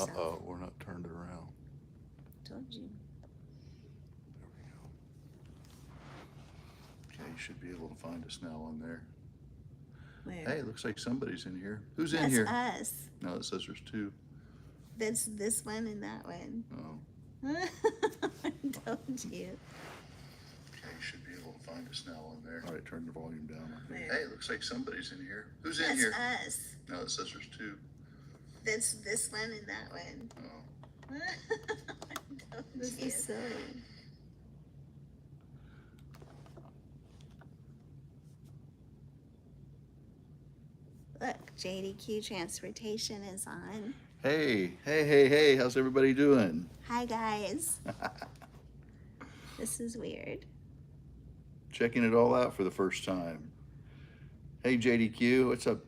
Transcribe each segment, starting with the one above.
yourself. Uh-oh, we're not turned around. Told you. There we go. Okay, you should be able to find us now on there. Where? Hey, it looks like somebody's in here. Who's in That's here? us. No, it says there's two. That's this one and that one. Oh. I told you. Okay, you should be able to find us now on there. All right, turn the volume down. Where? Hey, it looks like somebody's in here. Who's in That's here? us. No, it says there's two. That's this one and that one. Oh. I told this you. Is silly. Look, JDQ Transportation is on. Hey, how's everybody doing? Hi, guys. This is weird. Checking it all out for the first time. Hey, JDQ, what's up?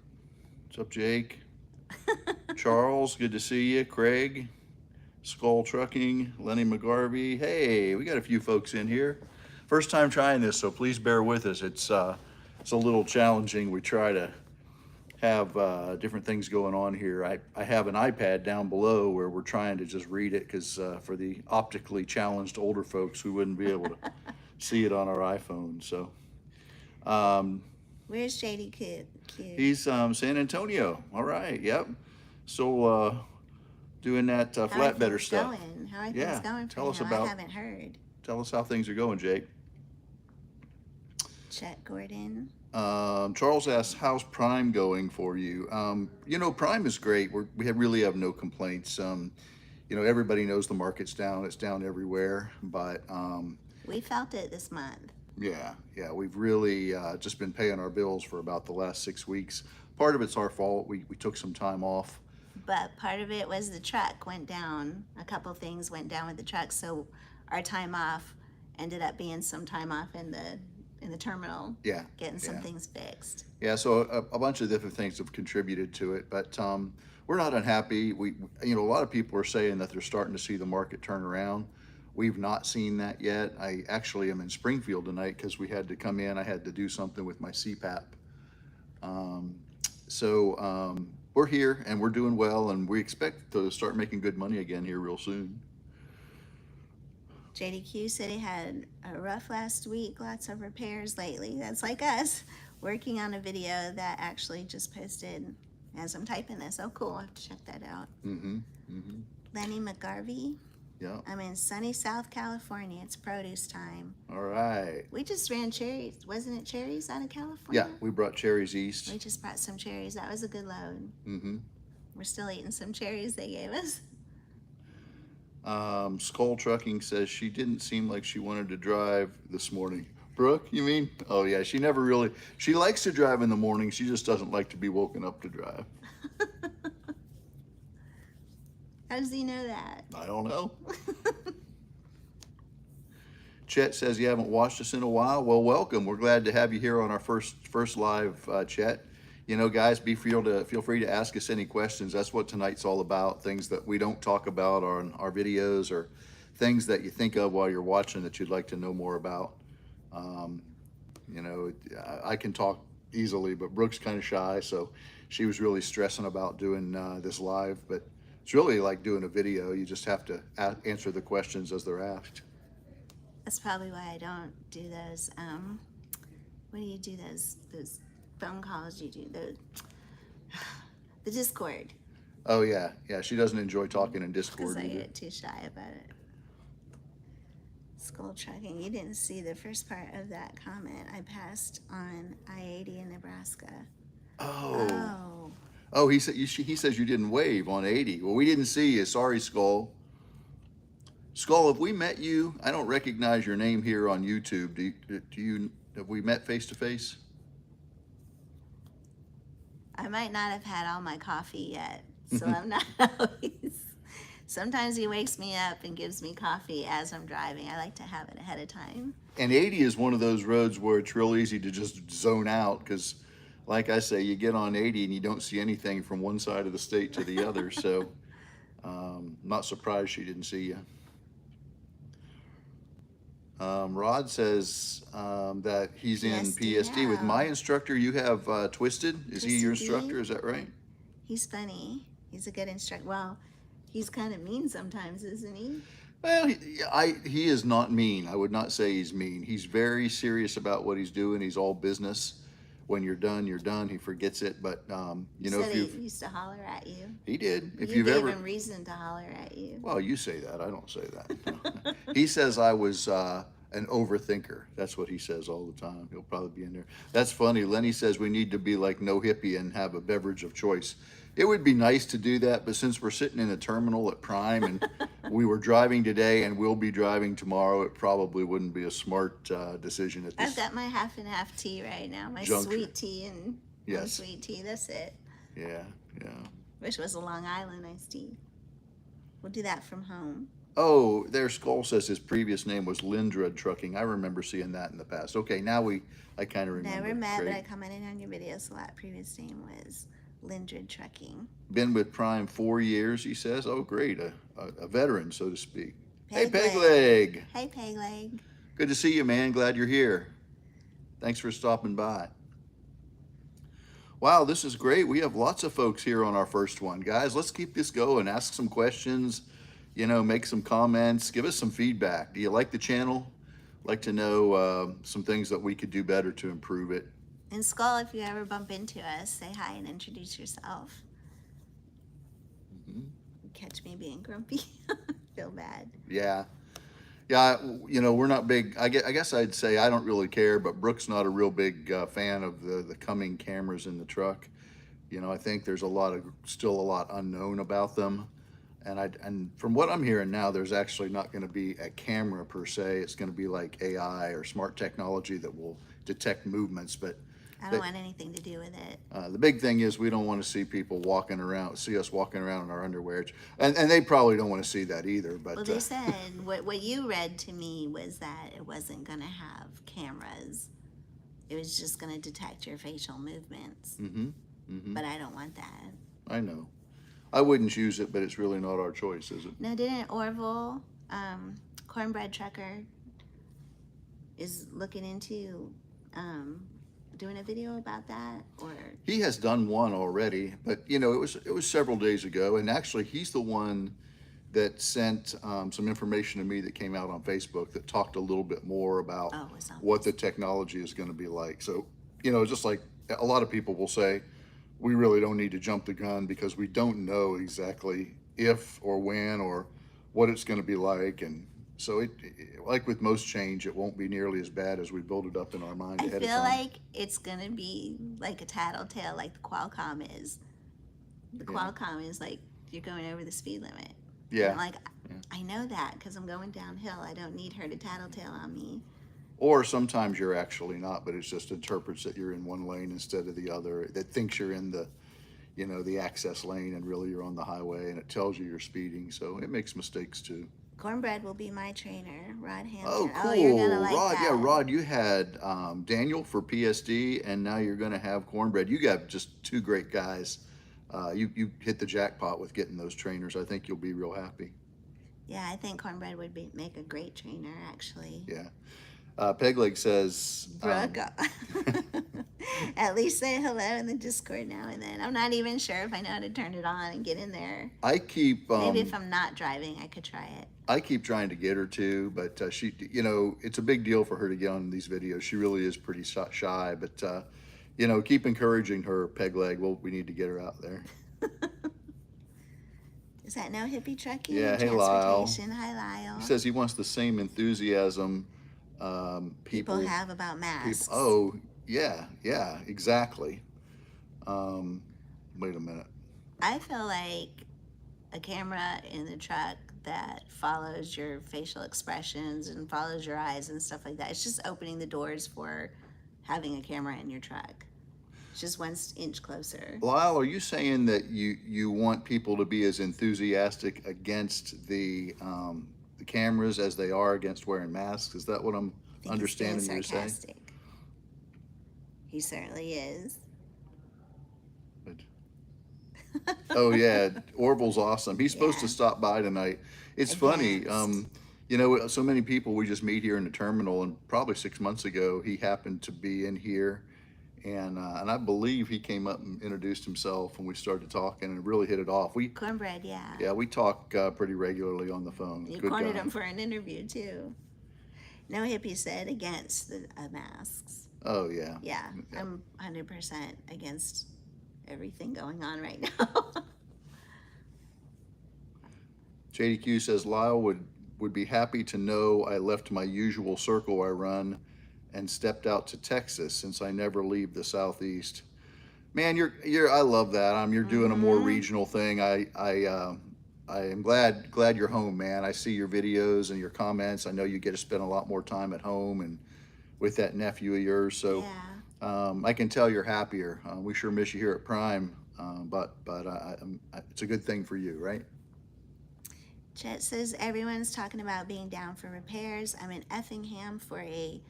What's up, Jake? Charles, good to see you. Craig, Skull Trucking, Lenny McGarvey. Hey, we got a few folks in here. First time trying this, so please bear with us. It's a little challenging. We try to have different things going on here. I have an iPad down below where we're trying to just read it because for the optically challenged older folks, we wouldn't be able to see it on our iPhone. So, where's JDQ? He's San Antonio. All right, yep. So doing that flatbedder stuff. Going? How are things going for tell us him? about. I haven't heard. Tell us how things are going, Jake. Chet Gordon. Charles asks, how's Prime going for you? You know, Prime is great. We really have no complaints. You know, everybody knows the market's down. It's down everywhere. But we felt it this month. Yeah. We've really just been paying our bills for about the last 6 weeks. Part of it's our fault. We took some time off. But part of it was the truck went down. A couple things went down with the truck. So our time off ended up being some time off in the terminal, getting some things fixed. Yeah, so a bunch of different things have contributed to it, but we're not unhappy. You know, a lot of people are saying that they're starting to see the market turn around. We've not seen that yet. I actually am in Springfield tonight because we had to come in. I had to do something with my CPAP. We're here and we're doing well, and we expect to start making good money again here real soon. JDQ said he had a rough last week, lots of repairs lately. That's like us, working on a video that actually just posted as I'm typing this. Oh, cool, I have to check that out. Lenny McGarvey. Yeah. I'm in sunny South California. It's produce time. All right. We just ran cherries. Wasn't it cherries out of California? Yeah, we brought cherries east. We just brought some cherries. That was a good load. Mm-hmm. We're still eating some cherries they gave us. Skull Trucking says she didn't seem like she wanted to drive this morning. Brooke, you mean? Oh yeah, she likes to drive in the morning. She just doesn't like to be woken up to drive. How does he know that? I don't know. Chet says you haven't watched us in a while. Well, welcome. We're glad to have you here on our first live Chet. You know, guys, feel free to ask us any questions. That's what tonight's all about. Things that we don't talk about on our videos, or things that you think of while you're watching that you'd like to know more about. You know, I can talk easily, but Brooke's kind of shy, so she was really stressing about doing this live. But it's really like doing a video. You just have to answer the questions as they're asked. That's probably why I don't do those. What do you do? Those phone calls you do? The Discord. Oh yeah. She doesn't enjoy talking in Discord. Because I get too shy about it. Skull Trucking. You didn't see the first part of that comment. I passed on I-80 in Nebraska. Oh, he says you didn't wave on 80. Well, we didn't see you. Sorry, Skull. Skull, have we met you? I don't recognize your name here on YouTube. Have we met face to face? I might not have had all my coffee yet, so I'm not always. Sometimes he wakes me up and gives me coffee as I'm driving. I like to have it ahead of time. And 80 is one of those roads where it's real easy to just zone out because, like I say, you get on 80 and you don't see anything from one side of the state to the other. So not surprised she didn't see you. Rod says that he's in PSD. With my instructor, you have Twisted. Is he your instructor? Is that right? He's funny. He's a good instructor. Well, He's kind of mean sometimes, isn't he? Well, he is not mean. I would not say he's mean. He's very serious about what he's doing. He's all business. When you're done, you're done. He forgets it. But You know, said if he you've used to holler at you. he did. If You you've gave ever, him reason to holler at you. well, you say that. I don't say that. No. He says I was an overthinker. That's what he says all the time. He'll probably be in there. That's funny. Lenny says we need to be like no hippie and have a beverage of choice. It would be nice to do that, but since we're sitting in a terminal at Prime and we were driving today and we'll be driving tomorrow, it probably wouldn't be a smart decision at I've this. got my half and half tea right now. My Juncture. sweet tea and Yes. sweet tea. That's it. Yeah, yeah. Wish it was a Long Island iced tea. We'll do that from home. Oh, there Skull says his previous name was Lindred Trucking. I remember seeing that in the past. Okay, now I kind of remember. Never met, but Great. I commented on your video, so that previous name was Lindred Trucking. Been with Prime 4 years, he says. Oh, great. A veteran, so to speak. Hey, Peg Pegleg. Hey, Pegleg. Good to see you, man. Glad you're here. Thanks for stopping by. Wow, this is great. We have lots of folks here on our first one. Guys, let's keep this going. Ask some questions, make some comments, give us some feedback. Do you like the channel? Like to know some things that we could do better to improve it. And Skull, if you ever bump into us, say hi and introduce yourself. Catch me being grumpy. Feel bad. Yeah. Yeah, we're not big. I guess I'd say I don't really care, but Brooke's not a real big fan of the coming cameras in the truck. I think there's still a lot unknown about them. And from what I'm hearing now, there's actually not going to be a camera per se. It's going to be like AI or smart technology that will detect movements. But I don't want anything to do with it. the big thing is we don't want to see us walking around in our underwear. And they probably don't want to see that either. But Well, they said what you read to me was that it wasn't going to have cameras. It was just going to detect your facial movements. But I don't want that. I know. I wouldn't use it, but it's really not our choice, is it? No, didn't Orville, Cornbread Trucker, is looking into doing a video about that? Or He has done one already, but it was several days ago, and actually he's the one that sent some information to me that came out on Facebook that talked a little bit more about what the technology is going to be like. So, just like a lot of people will say, we really don't need to jump the gun because we don't know exactly if or when or what it's going to be like. And so like with most change, it won't be nearly as bad as we build it up in our mind ahead of time. I feel like it's going to be like a tattletale like the Qualcomm is. The Qualcomm is like you're going over the speed limit. Yeah. And I know that because I'm going downhill. I don't need her to tattletale on me. Or sometimes you're actually not, but it just interprets that you're in one lane instead of the other. That thinks you're in the access lane and really you're on the highway, and it tells you you're speeding. So it makes mistakes too. Cornbread will be my trainer, Rod Hampton. Oh, cool. You're gonna like Rod, that. yeah, Rod, you had Daniel for PSD, and now you're going to have Cornbread. You got just two great guys. You hit the jackpot with getting those trainers. I think you'll be real happy. Yeah, I think Cornbread would make a great trainer, actually. Yeah. Pegleg says, Brooke, at least say hello in the Discord now and then. I'm not even sure if I know how to turn it on and get in there. I keep Maybe if I'm not driving, I could try it. I keep trying to get her to, but she, it's a big deal for her to get on these videos. She really is pretty shy, but keep encouraging her, Pegleg. Well, we need to get her out there. Is that no hippie trucking? Yeah, hey Lyle. Hi Lyle. He says he wants the same enthusiasm people have about masks. Yeah, exactly. Wait a minute. I feel like a camera in the truck that follows your facial expressions and follows your eyes and stuff like that. It's just opening the doors for having a camera in your truck. It's just 1 inch closer. Lyle, are you saying that you want people to be as enthusiastic against the cameras as they are against wearing masks? Is that what I'm understanding you saying? He certainly is. Oh yeah, Orville's awesome. He's supposed to stop by tonight. It's funny, so many people we just meet here in the terminal, and probably 6 months ago he happened to be in here, and I believe he came up and introduced himself when we started talking and really hit it off. Cornbread, yeah. Yeah, we talk pretty regularly on the phone. You Good cornered guy. him for an interview too. No hippie said against the masks. Oh yeah. Yeah, I'm 100% against everything going on right now. JDQ says Lyle would be happy to know I left my usual circle I run and stepped out to Texas since I never leave the Southeast. Man, you're I love that. You're doing a more regional thing. I am glad you're home, man. I see your videos and your comments. I know you get to spend a lot more time at home and with that nephew of yours. So I can tell you're happier. We sure miss you here at Prime, but it's a good thing for you, right? Chet says everyone's talking about being down for repairs. I'm in Effingham for a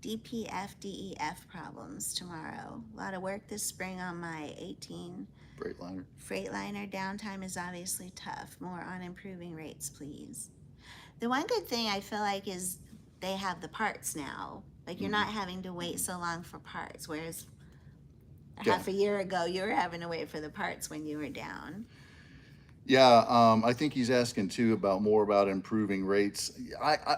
DPF DEF problems tomorrow. A lot of work this spring on my 18 Freightliner. Downtime is obviously tough. More on improving rates, please. The one good thing I feel like is they have the parts now. Like you're not having to wait so long for parts, whereas half a year ago you were having to wait for the parts when you were down. Yeah, I think he's asking too more about improving rates.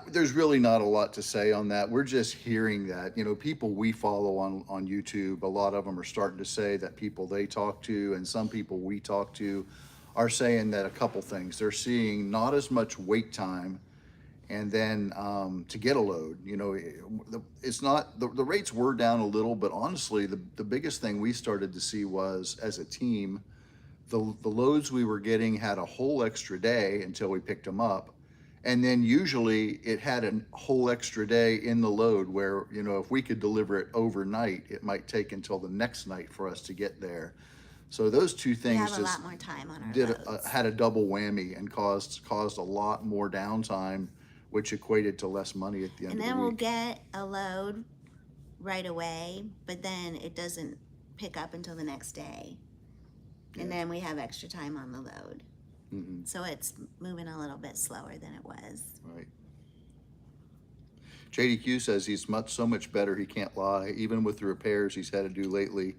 There's really not a lot to say on that. We're just hearing that, people we follow on YouTube, a lot of them are starting to say that people they talk to and some people we talk to are saying that a couple things. They're seeing not as much wait time, and then to get a load, it's not, the rates were down a little, but honestly, the biggest thing we started to see was as a team, the loads we were getting had a whole extra day until we picked them up. And then usually it had a whole extra day in the load where, if we could deliver it overnight, it might take until the next night for us to get there. So those two things we have a lot more time on our loads. Had a double whammy and caused a lot more downtime, which equated to less money at the end of the week. And then we'll get a load right away, but then it doesn't pick up until the next day. And then we have extra time on the load. So it's moving a little bit slower than it was. Right. JDQ says he's so much better, he can't lie. Even with the repairs he's had to do lately,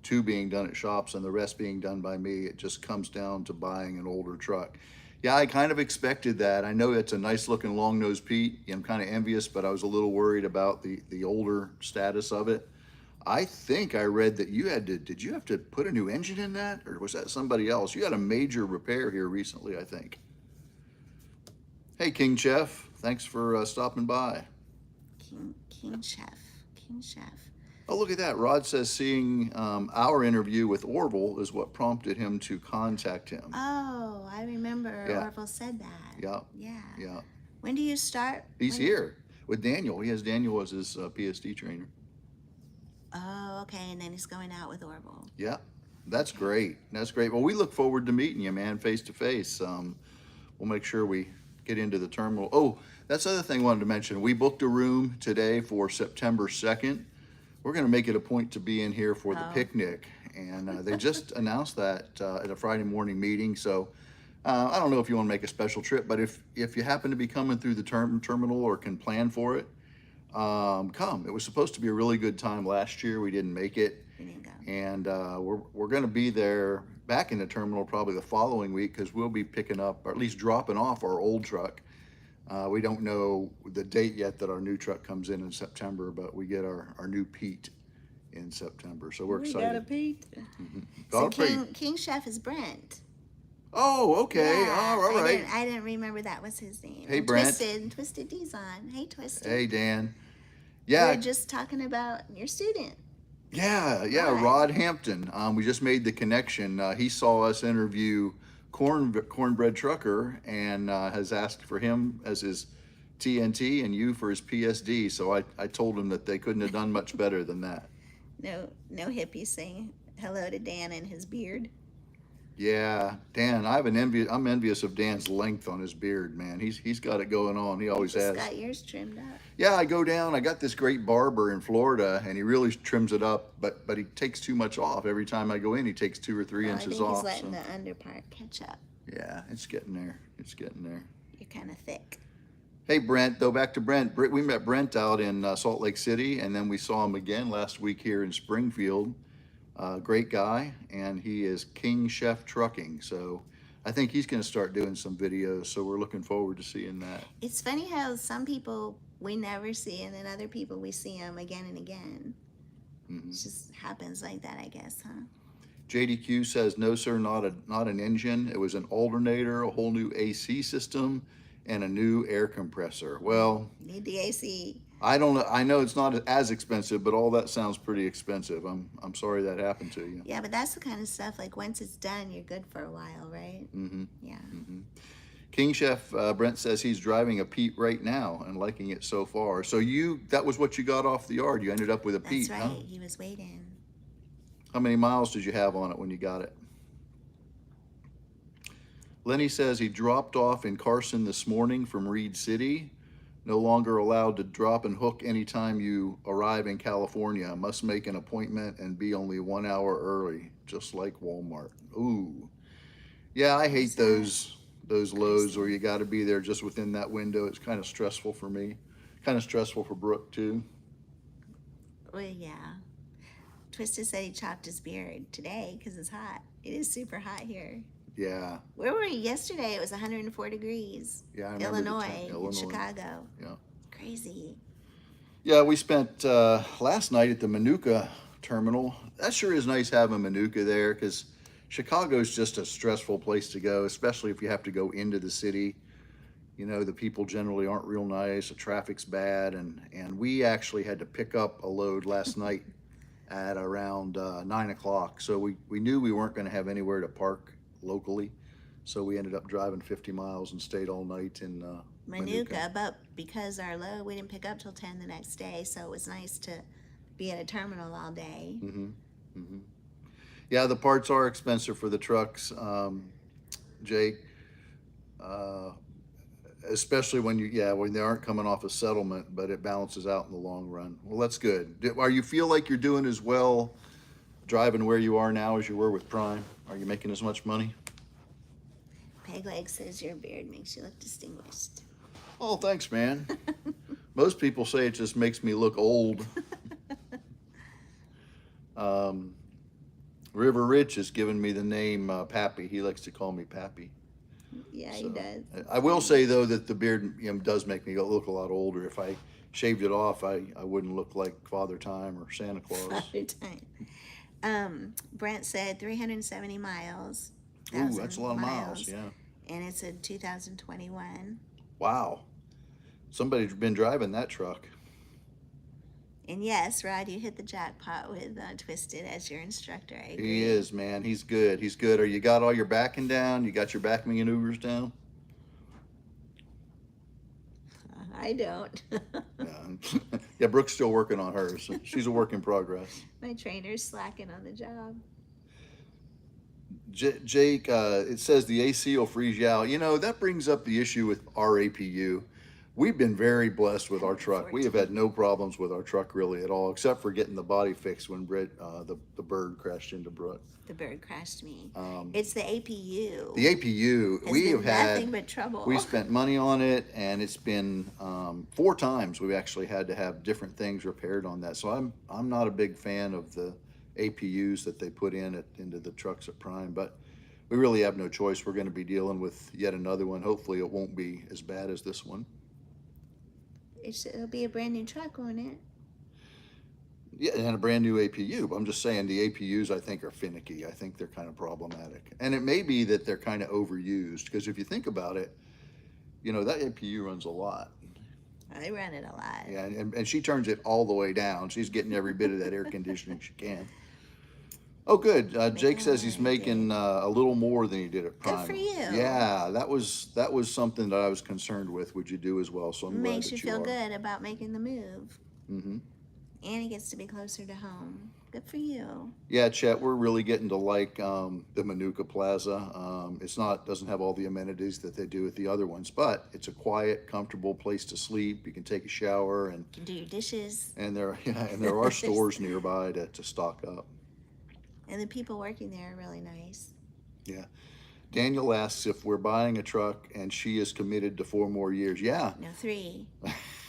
2 being done at shops and the rest being done by me, it just comes down to buying an older truck. Yeah, I kind of expected that. I know it's a nice looking long nose Pete. I'm kind of envious, but I was a little worried about the older status of it. I think I read that did you have to put a new engine in that, or was that somebody else? You had a major repair here recently, I think. Hey, King Chef, thanks for stopping by. King Chef. Oh, look at that. Rod says seeing our interview with Orville is what prompted him to contact him. Oh, I remember Orville said that. Yeah. When do you start? He's here with Daniel. He has Daniel as his PSD trainer. Oh, okay, and then he's going out with Orville. Yeah, that's great. That's great. Well, we look forward to meeting you, man, face to face. We'll make sure we get into the terminal. Oh, that's the other thing I wanted to mention. We booked a room today for September 2nd. We're going to make it a point to be in here for the picnic. And they just announced that at a Friday morning meeting. So I don't know if you want to make a special trip, but if you happen to be coming through the terminal or can plan for it, come. It was supposed to be a really good time last year. We didn't make it. We didn't go. And we're going to be there back in the terminal probably the following week because we'll be picking up, or at least dropping off, our old truck. We don't know the date yet that our new truck comes in September, but we get our new Pete in September. So we're excited. We got a Pete. So King Chef is Brent. Oh, okay. Yeah, all right. I didn't remember that was his name. Hey, and Brent. Twisted D's on. Hey, Twisted. Hey, Dan. We Yeah. were just talking about your student. Yeah, Rod. Rod Hampton. We just made the connection. He saw us interview Cornbread Trucker and has asked for him as his TNT and you for his PSD. So I told him that they couldn't have done much better than that. No hippies saying hello to Dan and his beard. Yeah, Dan. I'm envious of Dan's length on his beard, man. He's got it going on. He always has. Got yours trimmed up. Yeah, I go down. I got this great barber in Florida, and he really trims it up, but he takes too much off. Every time I go in, he takes 2 or 3 inches I think off. he's letting so. the underpart catch up. Yeah, it's getting there. It's getting there. You're kind of thick. Hey, Brent, though, back to Brent. We met Brent out in Salt Lake City, and then we saw him again last week here in Springfield. Great guy, and he is King Chef Trucking. So I think he's going to start doing some videos. So we're looking forward to seeing that. It's funny how some people we never see, and then other people we see them again and again. It just happens like that, I guess, huh? JDQ says, no, sir, not an engine. It was an alternator, a whole new AC system, and a new air compressor. Well, Need the AC. I don't know. I know it's not as expensive, but all that sounds pretty expensive. I'm sorry that happened to you. Yeah, but that's the kind of stuff, like, once it's done, you're good for a while, right? Yeah. King Chef Brent says he's driving a Pete right now and liking it so far. So that was what you got off the yard. You ended up with a Pete, That's right. huh? He was waiting. How many miles did you have on it when you got it? Lenny says he dropped off in Carson this morning from Reed City. No longer allowed to drop and hook anytime you arrive in California. Must make an appointment and be only 1 hour early, just like Walmart. Ooh. Yeah, I hate those loads where you got to be there just within that window. It's kind of stressful for me. Kind of stressful for Brooke, too. Well, yeah. Twisted said he chopped his beard today because it's hot. It is super hot here. Yeah. Where were we yesterday? It was 104 degrees. Yeah, I remember Illinois, Illinois. Chicago. Yeah. Crazy. Yeah, we spent last night at the Manuka terminal. That sure is nice having Manuka there because Chicago's just a stressful place to go, especially if you have to go into the city. You know, the people generally aren't real nice, the traffic's bad, and we actually had to pick up a load last night at around 9 o'clock. So we knew we weren't going to have anywhere to park locally. So we ended up driving 50 miles and stayed all night in Manuka, but because our load, we didn't pick up till 10 the next day, so it was nice to be at a terminal all day. Yeah, the parts are expensive for the trucks, Jake. Especially when they aren't coming off a settlement, but it balances out in the long run. Well, that's good. Are you feel like you're doing as well driving where you are now as you were with Prime? Are you making as much money? Pegleg says your beard makes you look distinguished. Oh, thanks, man. Most people say it just makes me look old. River Rich has given me the name Pappy. He likes to call me Pappy. Yeah, he does. I will say, though, that the beard does make me look a lot older. If I shaved it off, I wouldn't look like Father Time or Santa Claus. Father Time. Brent said 370 miles. Ooh, that's a lot of miles, yeah. And it's in 2021. Wow. Somebody's been driving that truck. And yes, Rod, you hit the jackpot with Twisted as your instructor. I agree. He is, man. He's good. He's good. Are you got all your backing down? You got your back maneuvers down? I don't. Yeah, Brooke's still working on hers. So she's a work in progress. My trainer's slacking on the job. Jake, it says the AC will freeze you out. You know, that brings up the issue with our APU. We've been very blessed with our truck. We have had no problems with our truck really at all, except for getting the body fixed when the bird crashed into Brooke. The bird crashed me. It's the APU. The APU, we have had nothing but trouble. We spent money on it, and it's been 4 times we've actually had to have different things repaired on that. So I'm not a big fan of the APUs that they put into the trucks at Prime, but we really have no choice. We're going to be dealing with yet another one. Hopefully it won't be as bad as this one. It'll be a brand new truck, won't it? Yeah, and a brand new APU. But I'm just saying the APUs I think are finicky. I think they're kind of problematic. And it may be that they're kind of overused, because if you think about it, you know, that APU runs a lot. I run it a lot. Yeah, and she turns it all the way down. She's getting every bit of that air conditioning she can. Oh, good. Jake says he's making a little more than he did at Prime. Good for you. Yeah, that was something that I was concerned with. Would you do as well? So I'm glad Makes that you feel are. good about making the move. Mm-hmm. And he gets to be closer to home. Good for you. Yeah, Chet, we're really getting to like the Manuka Plaza. Doesn't have all the amenities that they do at the other ones, but it's a quiet, comfortable place to sleep. You can take a shower and You can do your dishes. And there are stores nearby to stock up. And the people working there are really nice. Yeah. Daniel asks if we're buying a truck and she is committed to 4 more years. Yeah. No, 3.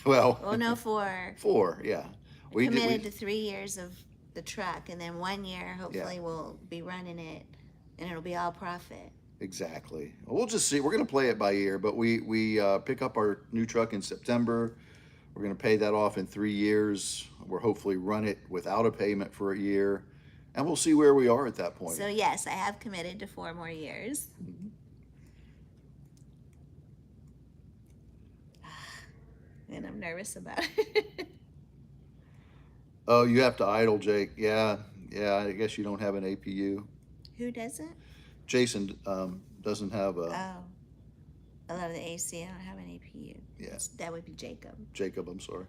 Well. Oh, no, 4. 4, yeah. We Committed to 3 years of the truck, and then 1 year, hopefully, we'll be running it, and it'll be all profit. Exactly. We'll just see. We're going to play it by ear, but we pick up our new truck in September. We're going to pay that off in 3 years. We'll hopefully run it without a payment for a year, and we'll see where we are at that point. So yes, I have committed to 4 more years. Mm-hmm. And I'm nervous about it. Oh, you have to idle, Jake. Yeah. I guess you don't have an APU. Who doesn't? Jason doesn't have a. Oh, I love the AC. I don't have an APU. Yeah. That would be Jacob. Jacob, I'm sorry.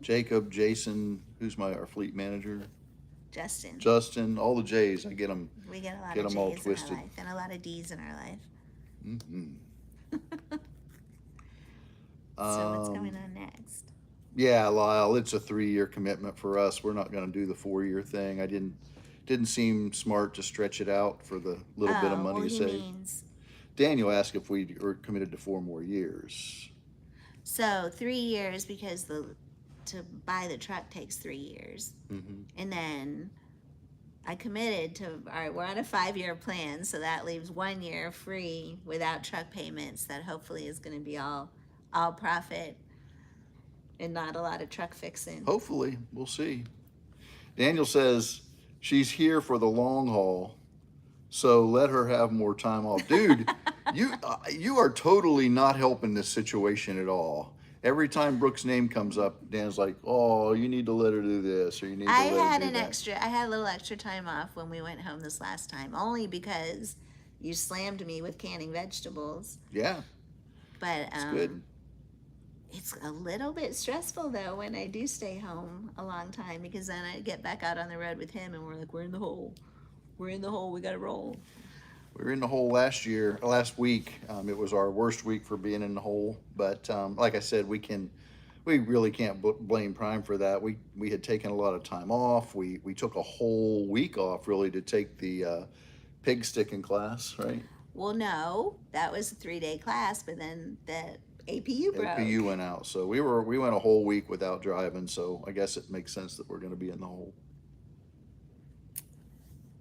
Jacob, Jason, who's our fleet manager? Justin, all the J's. I get them. We get a lot Get of 'em all J's in twisted. our life and a lot of D's in our life. Mm-hmm. So what's going on next? Yeah, Lyle, it's a 3-year commitment for us. We're not going to do the 4-year thing. I didn't seem smart to stretch it out for the little bit of money well, to he save. means Daniel asked if we were committed to 4 more years. so 3 years because to buy the truck takes 3 years, Mm-hmm. and then I committed to. All right, we're on a 5-year plan, so that leaves 1 year free without truck payments. That hopefully is going to be all profit and not a lot of truck fixing. Hopefully, we'll see. Daniel says she's here for the long haul, so let her have more time off. Dude, you are totally not helping this situation at all. Every time Brooke's name comes up, Dan's like, "Oh, you need to let her do this, or you need to let her do that." I had a little extra time off when we went home this last time, only because you slammed me with canning vegetables. Yeah, But it's good. it's a little bit stressful though when I do stay home a long time, because then I get back out on the road with him and we're like, we're in the hole, we gotta roll. We were in the hole last week. It was our worst week for being in the hole. But like I said, we really can't blame Prime for that. We had taken a lot of time off. We took a whole week off really to take the pig sticking class, right? Well, no, that was a 3-day class, but then the APU broke. APU went out, so we went a whole week without driving. So I guess it makes sense that we're going to be in the hole.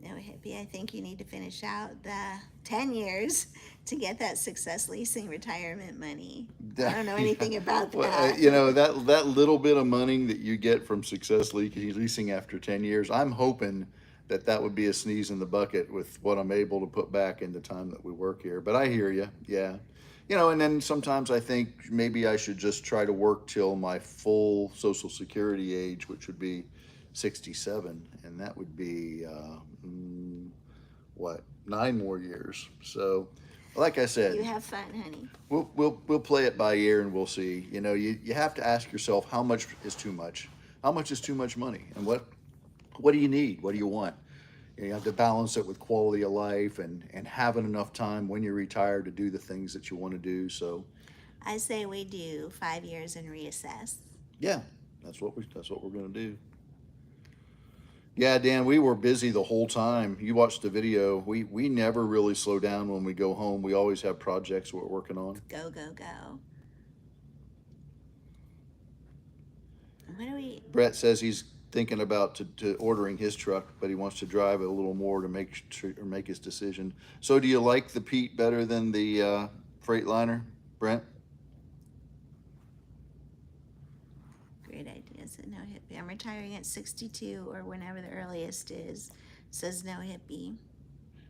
No, hippie, I think you need to finish out the 10 years to get that Success Leasing retirement money. I don't know anything about that. Well, you know, that little bit of money that you get from Success Leasing after 10 years, I'm hoping that would be a sneeze in the bucket with what I'm able to put back in the time that we work here. But I hear you, yeah. You know, and then sometimes I think maybe I should just try to work till my full Social Security age, which would be 67, and that would be 9 more years. So, like I said, You have fun, honey. we'll play it by ear and we'll see. You know, you have to ask yourself how much is too much. How much is too much money, and what do you need? What do you want? You have to balance it with quality of life and having enough time when you're retired to do the things that you want to do. So, I say we do 5 years and reassess. yeah, that's what we're going to do. Yeah, Dan, we were busy the whole time. You watched the video. We never really slow down when we go home. We always have projects we're working on. Go, go, go. What do we... Brett says he's thinking about to ordering his truck, but he wants to drive it a little more to make his decision. So, do you like the Pete better than the Freightliner, Brent? Great idea. So no hippie. I'm retiring at 62 or whenever the earliest is. Says no hippie.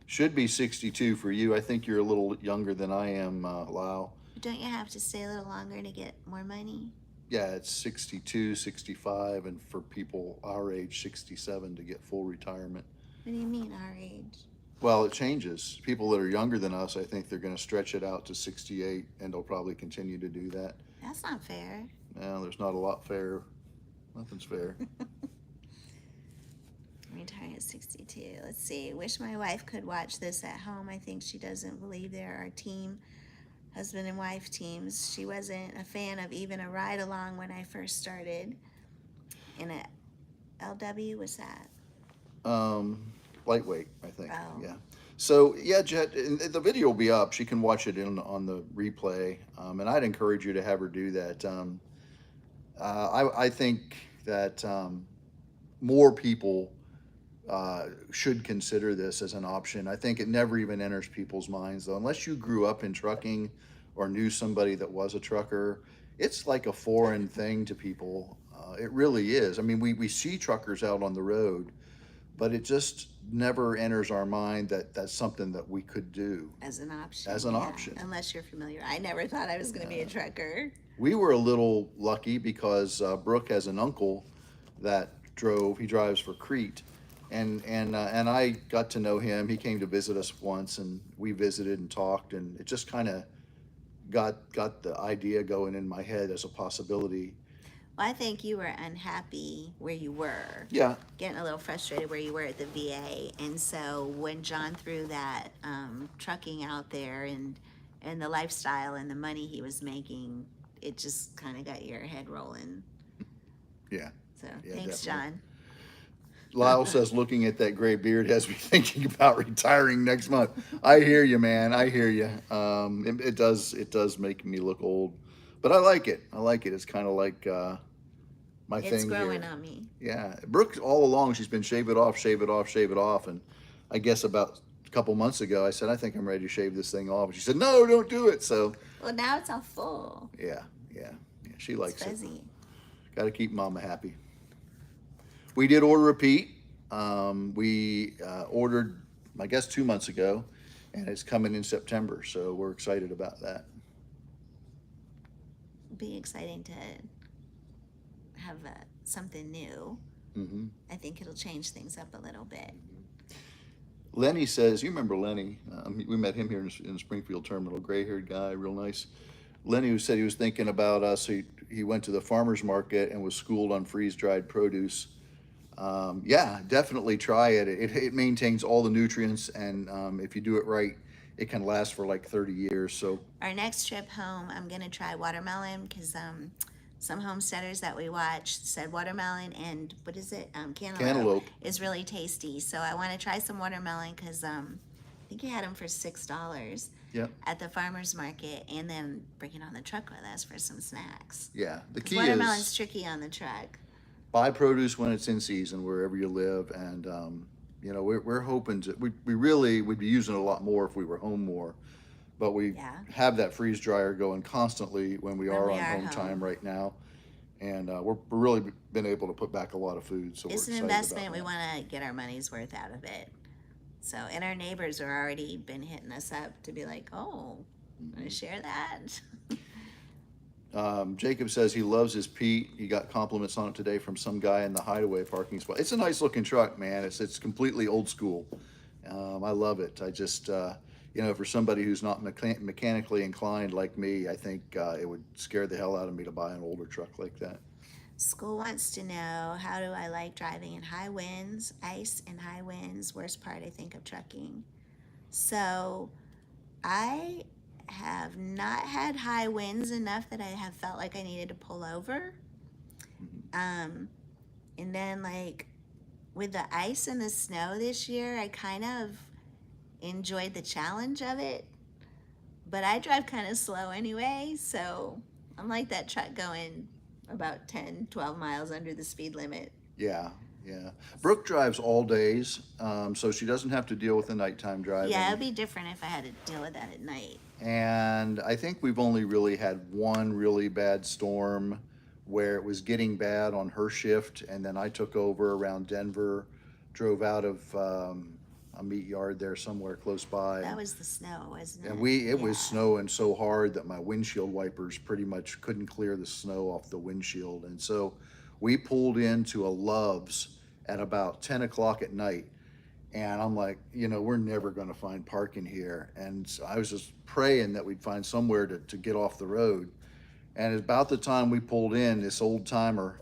Should be 62 for you. I think you're a little younger than I am, Lyle. Don't you have to stay a little longer to get more money? Yeah, it's 62, 65, and for people our age, 67 to get full retirement. What do you mean, our age? Well, it changes. People that are younger than us, I think they're going to stretch it out to 68, and they'll probably continue to do that. That's not fair. Well, there's not a lot fair. Nothing's fair. I'm retiring at 62. Let's see. Wish my wife could watch this at home. I think she doesn't believe there are team, husband and wife teams. She wasn't a fan of even a ride along when I first started. In a LW, what's that? Lightweight, I think. Oh. Yeah. So yeah, Jet, and the video will be up. She can watch it on the replay, and I'd encourage you to have her do that. I think that more people should consider this as an option. I think it never even enters people's minds though, unless you grew up in trucking or knew somebody that was a trucker. It's like a foreign thing to people. It really is. I mean, we see truckers out on the road, but it just never enters our mind that that's something that we could do As an option. as an yeah, option. Unless you're familiar. I never thought I was going to be a trucker. We were a little lucky because Brooke has an uncle that he drives for Crete, and I got to know him. He came to visit us once, and we visited and talked, and it just kind of got the idea going in my head as a possibility. Well, I think you were unhappy where you were. Yeah, Getting a little frustrated where you were at the VA. And so when John threw that trucking out there and the lifestyle and the money he was making, it just kind of got your head rolling. yeah. So Yeah, thanks, definitely. John. Lyle says looking at that gray beard has me thinking about retiring next month. I hear you, man. I hear you. It does make me look old, but I like it. I like it. It's kind of like my It's thing growing here. on me. Yeah, Brooke all along she's been shave it off, shave it off, shave it off, and I guess about a couple months ago I said I think I'm ready to shave this thing off. She said no, don't do it. So Well, now it's all full. yeah, she likes It's it. fuzzy. Got to keep Mama happy. We did order a Pete. We ordered, I guess, 2 months ago, and it's coming in September. So we're excited about that. It'll be exciting to have something new. Hmm. I think it'll change things up a little bit. Lenny says, you remember Lenny? We met him here in the Springfield terminal. Gray-haired guy, real nice. Lenny, who said he was thinking about us. He went to the farmer's market and was schooled on freeze-dried produce. Yeah, definitely try it. It maintains all the nutrients, and if you do it right, it can last for like 30 years. So Our next trip home, I'm gonna try watermelon because some homesteaders that we watched said watermelon and what is it? Cantaloupe. is really tasty. So I want to try some watermelon because I think you had them for $6 Yep. at the farmer's market, and then bring it on the truck with us for some snacks. Yeah, the 'Cause key watermelon's is tricky on the truck. buy produce when it's in season wherever you live, and we're hoping we really would be using it a lot more if we were home more, but we Yeah. have that freeze dryer going constantly when we are we on are home time home. right now, and we're really been able to put back a lot of food, so It's we're an excited investment. about We that. want to get our money's worth out of it. So, and our neighbors are already been hitting us up to be like, oh, want to share that? Jacob says he loves his Pete. He got compliments on it today from some guy in the hideaway parking spot. It's a nice looking truck, man. It's completely old school. I love it. I just for somebody who's not mechanically inclined like me, I think it would scare the hell out of me to buy an older truck like that. School wants to know, how do I like driving in high winds, ice and high winds? Worst part, I think, of trucking. So I have not had high winds enough that I have felt like I needed to pull over. And then like with the ice and the snow this year, I kind of enjoyed the challenge of it. But I drive kind of slow anyway, so I'm like that truck going about 10, 12 miles under the speed limit. Yeah. Brooke drives all days, so she doesn't have to deal with the nighttime driving. Yeah, it'd be different if I had to deal with that at night. And I think we've only really had one really bad storm where it was getting bad on her shift, and then I took over around Denver, drove out of a meat yard there somewhere close by. That was the snow, wasn't it? And it was snowing so hard that my windshield wipers pretty much couldn't clear the snow off the windshield. And so we pulled into a Love's at about 10 o'clock at night. And I'm like, we're never going to find parking here. And so I was just praying that we'd find somewhere to get off the road. And about the time we pulled in, this old timer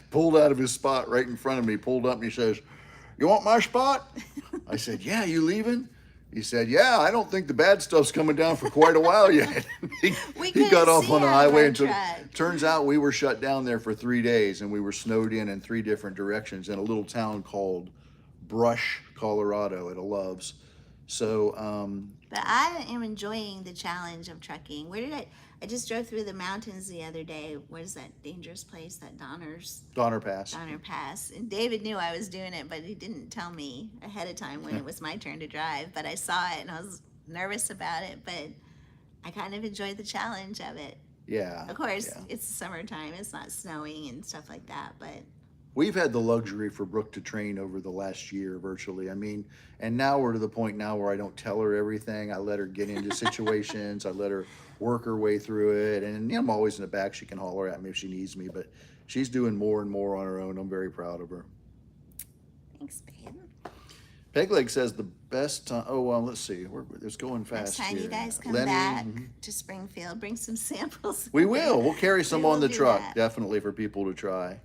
pulled out of his spot right in front of me, pulled up and he says, "You want my spot?" I said, "Yeah, you leaving?" He said, "Yeah, I don't think the bad stuff's coming down for quite a while yet." he couldn't got off see on the out of highway our and truck. turns out we were shut down there for 3 days, and we were snowed in 3 different directions in a little town called Brush, Colorado, at a Love's. So, But I am enjoying the challenge of trucking. I just drove through the mountains the other day. What is that dangerous place? That Donner Pass. Donner Pass. And David knew I was doing it, but he didn't tell me ahead of time when it was my turn to drive. But I saw it and I was nervous about it, but I kind of enjoyed the challenge of it. Yeah. Of course, yeah. it's summertime. It's not snowing and stuff like that, but We've had the luxury for Brooke to train over the last year virtually. I mean, and now we're to the point now where I don't tell her everything. I let her get into situations. I let her work her way through it. And I'm always in the back. She can holler at me if she needs me, but she's doing more and more on her own. I'm very proud of her. thanks, babe. Pegleg says the best time. Oh, well, let's see. It's going Next fast time here. you guys come Lenny, back to Springfield, bring some samples. We will. We'll carry some We on will the do truck, that. definitely, for people to try.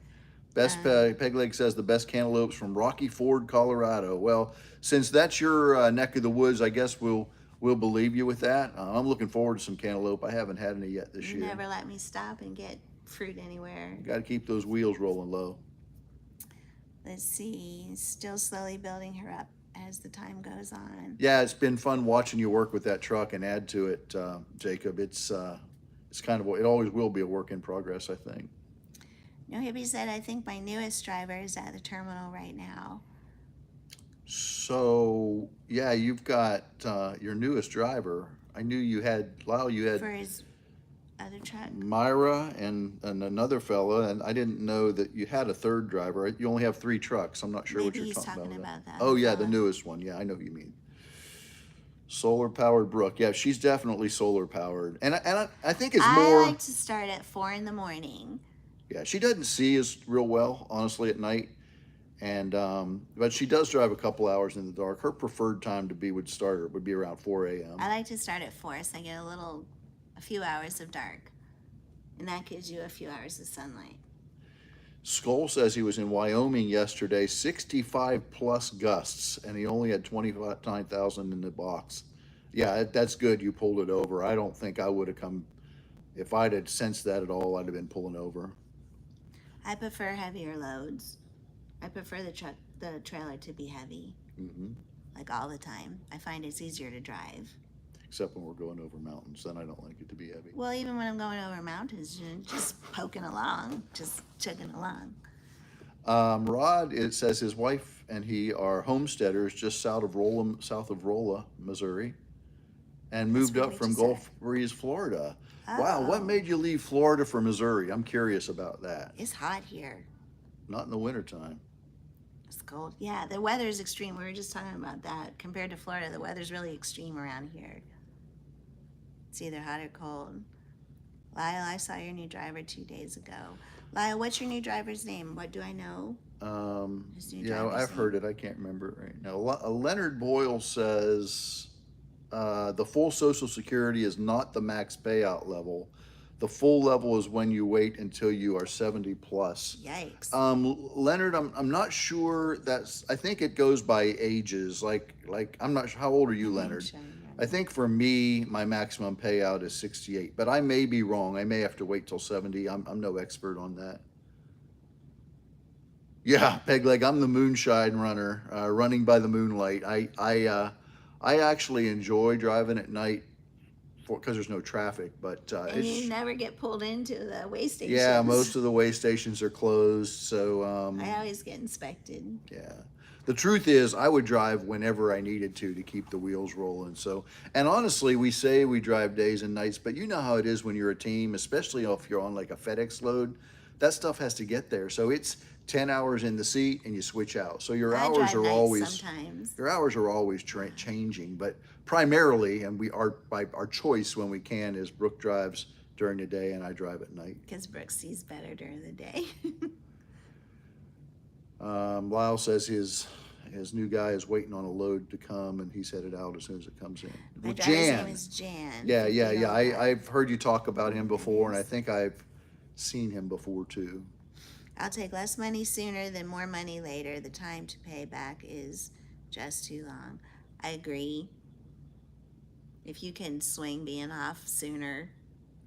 Pegleg says the best cantaloupes from Rocky Ford, Colorado. Well, since that's your neck of the woods, I guess we'll believe you with that. I'm looking forward to some cantaloupe. I haven't had any yet this You year. never let me stop and get fruit anywhere. Got to keep those wheels rolling low. Let's see. Still slowly building her up as the time goes on. Yeah, it's been fun watching you work with that truck and add to it, Jacob. It's kind of, it always will be a work in progress, I think. No Hippie said, I think my newest driver is at the terminal right now. So, yeah, you've got your newest driver. I knew you had, Lyle, you had For his other truck. Myra and another fella, and I didn't know that you had a third driver. You only have 3 trucks. I'm not sure what Maybe you're he's talking talking about. about that Oh, yeah, the fella. newest one. Yeah, I know what you mean. Solar powered Brooke. Yeah, she's definitely solar powered. And I think it's more. I like to start at 4 in the morning. Yeah, she doesn't see us real well, honestly, at night. And but she does drive a couple hours in the dark. Her preferred time to be would be around 4 a.m. I like to start at 4 so I get a few hours of dark. And that gives you a few hours of sunlight. Skull says he was in Wyoming yesterday, 65 plus gusts, and he only had 29,000 in the box. Yeah, that's good. You pulled it over. I don't think I would have come, if I'd had sensed that at all, I'd have been pulling over. I prefer heavier loads. I prefer the trailer to be heavy, like all the time. I find it's easier to drive. Except when we're going over mountains, then I don't like it to be heavy. Well, even when I'm going over mountains, just poking along, just chugging along. Rod, it says his wife and he are homesteaders just south of Rolla, Missouri, and moved where up we from just Gulf Breeze, Florida. Wow, what Oh. made you leave Florida for Missouri? I'm curious about that. It's hot here. Not in the wintertime. It's cold. Yeah, the weather is extreme. We were just talking about that. Compared to Florida, the weather's really extreme around here. It's either hot or cold. Lyle, I saw your new driver 2 days ago. Lyle, what's your new driver's name? What do I know? His new Yeah, driver's I've name. heard it. I can't remember it right now. Leonard Boyle says the full Social Security is not the max payout level. The full level is when you wait until you are 70 plus. Yikes. Leonard, I'm not sure. I think it goes by ages. Like I'm not sure. How old are you, Leonard? I think for me, my maximum payout is 68, but I may be wrong. I may have to wait till 70. I'm no expert on that. Yeah, Pegleg, I'm the moonshine runner, running by the moonlight. I actually enjoy driving at night because there's no traffic, but and you never get pulled into the way stations. yeah, most of the way stations are closed, so I always get inspected. yeah. The truth is, I would drive whenever I needed to keep the wheels rolling. So, and honestly, we say we drive days and nights, but you know how it is when you're a team, especially if you're on like a FedEx load. That stuff has to get there. So it's 10 hours in the seat and you switch out. So your I hours drive are nights always sometimes. your hours are always changing. But primarily, and we are by our choice when we can is Brooke drives during the day and I drive at night. Because Brooke sees better during the day. Lyle says his new guy is waiting on a load to come, and he's headed out as soon as it comes in. My driver's name is Jan. Yeah, if you know that. I've heard you talk about him before, and I think I've seen him before too. I'll take less money sooner than more money later. The time to pay back is just too long. I agree. If you can swing being off sooner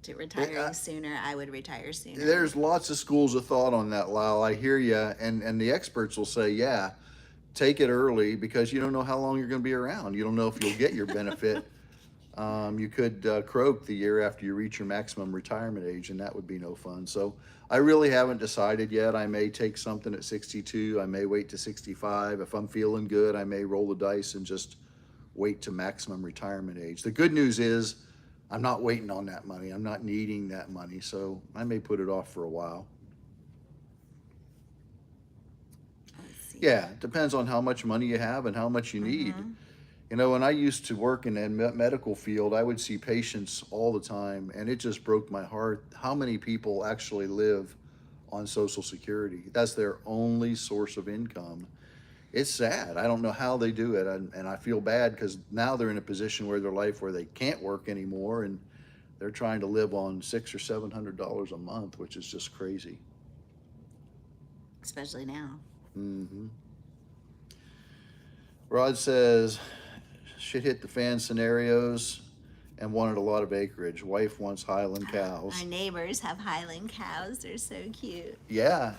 to retiring sooner, I would retire sooner. There's lots of schools of thought on that, Lyle. I hear you, and the experts will say, yeah, take it early because you don't know how long you're going to be around. You don't know if you'll get your benefit. You could croak the year after you reach your maximum retirement age, and that would be no fun. So I really haven't decided yet. I may take something at 62. I may wait to 65. If I'm feeling good, I may roll the dice and just wait to maximum retirement age. The good news is I'm not waiting on that money. I'm not needing that money. So I may put it off for a while. Let's see. Yeah, it depends on how much money you have and how much you need. You know, when I used to work in the medical field, I would see patients all the time, and it just broke my heart how many people actually live on Social Security. That's their only source of income. It's sad. I don't know how they do it, and I feel bad because now they're in a position where their life where they can't work anymore, and they're trying to live on $600 or $700 a month, which is just crazy. Especially now. Rod says, shit hit the fan scenarios and wanted a lot of acreage. Wife wants Highland cows. Our neighbors have Highland cows. They're so cute. Yeah.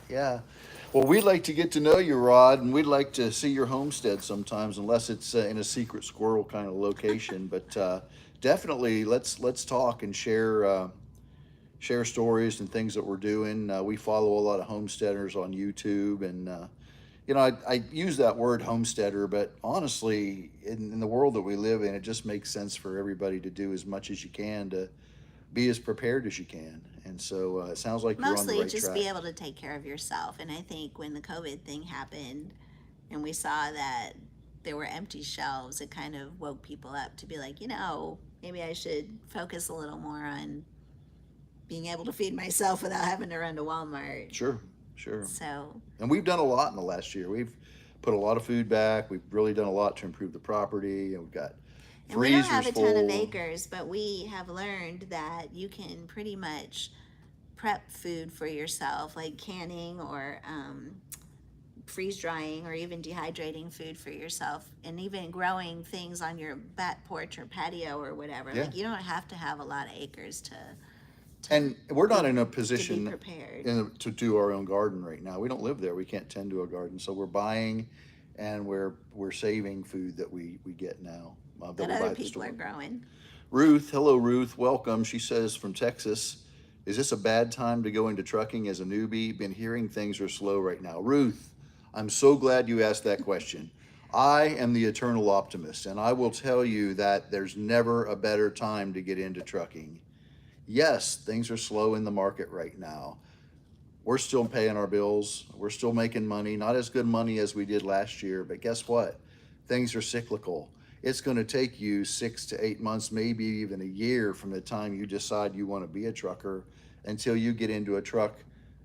Well, we'd like to get to know you, Rod, and we'd like to see your homestead sometimes, unless it's in a secret squirrel kind of location. But definitely, let's talk and share stories and things that we're doing. We follow a lot of homesteaders on YouTube, and you know, I use that word homesteader, but honestly, in the world that we live in, it just makes sense for everybody to do as much as you can to be as prepared as you can. And so it sounds like you're on the Mostly right just track. be able to take care of yourself. And I think when the COVID thing happened and we saw that there were empty shelves, it kind of woke people up to be like, you know, maybe I should focus a little more on being able to feed myself without having to run to Walmart. Sure. So, And we've done a lot in the last year. We've put a lot of food back. We've really done a lot to improve the property, and we've got and we don't freezers have a full. ton of acres, but we have learned that you can pretty much prep food for yourself, like canning or freeze drying or even dehydrating food for yourself, and even growing things on your back porch or patio or whatever. Yeah. Like you don't have to have a lot of acres to And we're not in a be position prepared. to do our own garden right now. We don't live there. We can't tend to a garden. So we're buying, and we're saving food that we get now. That we buy other at the people store. are growing. Ruth, hello Ruth, welcome. She says from Texas, is this a bad time to go into trucking as a newbie? Been hearing things are slow right now. Ruth, I'm so glad you asked that question. I am the eternal optimist, and I will tell you that there's never a better time to get into trucking. Yes, things are slow in the market right now. We're still paying our bills. We're still making money, not as good money as we did last year, but guess what? Things are cyclical. It's going to take you 6 to 8 months, maybe even a year from the time you decide you want to be a trucker until you get into a truck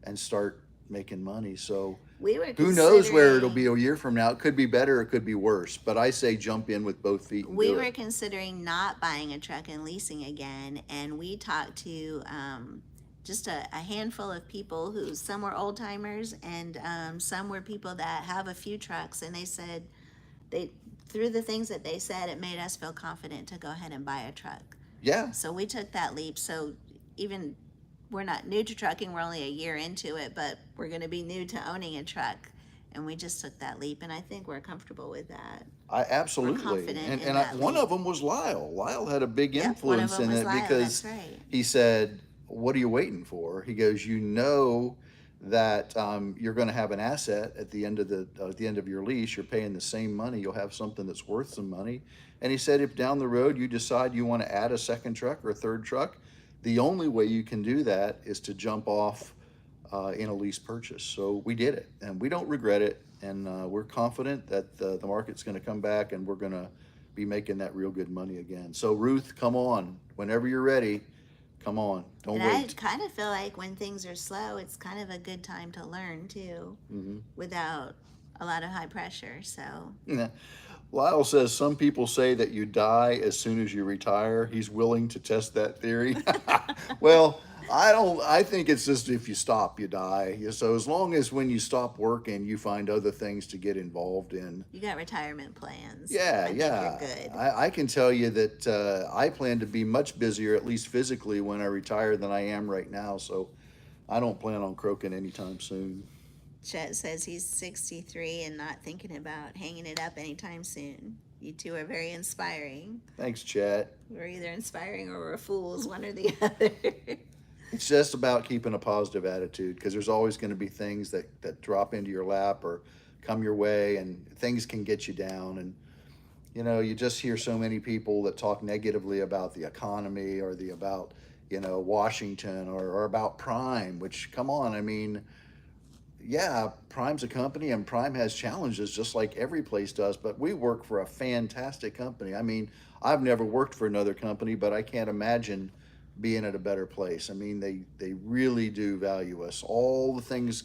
and start making money. So who knows where it'll be a year from now? It could be better, it could be worse. But I say jump in with both feet and We do were it. considering not buying a truck and leasing again, and we talked to just a handful of people who some were old timers and some were people that have a few trucks, and they said through the things that they said, it made us feel confident to go ahead and buy a truck. Yeah. So we took that leap. So even we're not new to trucking, we're only a year into it, but we're going to be new to owning a truck. And we just took that leap, and I think we're comfortable with that. I absolutely. confident in And that one leap. of them was Lyle. Lyle had a big Yep, influence one of them in was it Lyle, because that's right. he said, "What are you waiting for?" He goes, "You know that you're going to have an asset at the end of your lease. You're paying the same money. You'll have something that's worth some money." And he said, if down the road you decide you want to add a second truck or a third truck, the only way you can do that is to jump off in a lease purchase. So we did it, and we don't regret it. And we're confident that the market's going to come back, and we're going to be making that real good money again. So Ruth, come on, whenever you're ready. Come on, don't And wait. I kind of feel like when things are slow, it's kind of a good time to learn too, without a lot of high pressure. So Lyle says some people say that you die as soon as you retire. He's willing to test that theory. Well, I think it's just if you stop, you die. So as long as when you stop working, you find other things to get involved in. you got retirement plans. Yeah, I think yeah. you're good. I can tell you that I plan to be much busier, at least physically, when I retire than I am right now. So I don't plan on croaking anytime soon. Chet says he's 63 and not thinking about hanging it up anytime soon. You two are very inspiring. Thanks, Chet. We're either inspiring or we're fools, one or the other. It's just about keeping a positive attitude, because there's always going to be things that drop into your lap or come your way, and things can get you down. And you just hear so many people that talk negatively about the economy or about Washington or about Prime, which, come on, I mean, yeah, Prime's a company and Prime has challenges just like every place does, but we work for a fantastic company. I mean, I've never worked for another company, but I can't imagine being at a better place. I mean, they really do value us. All the things,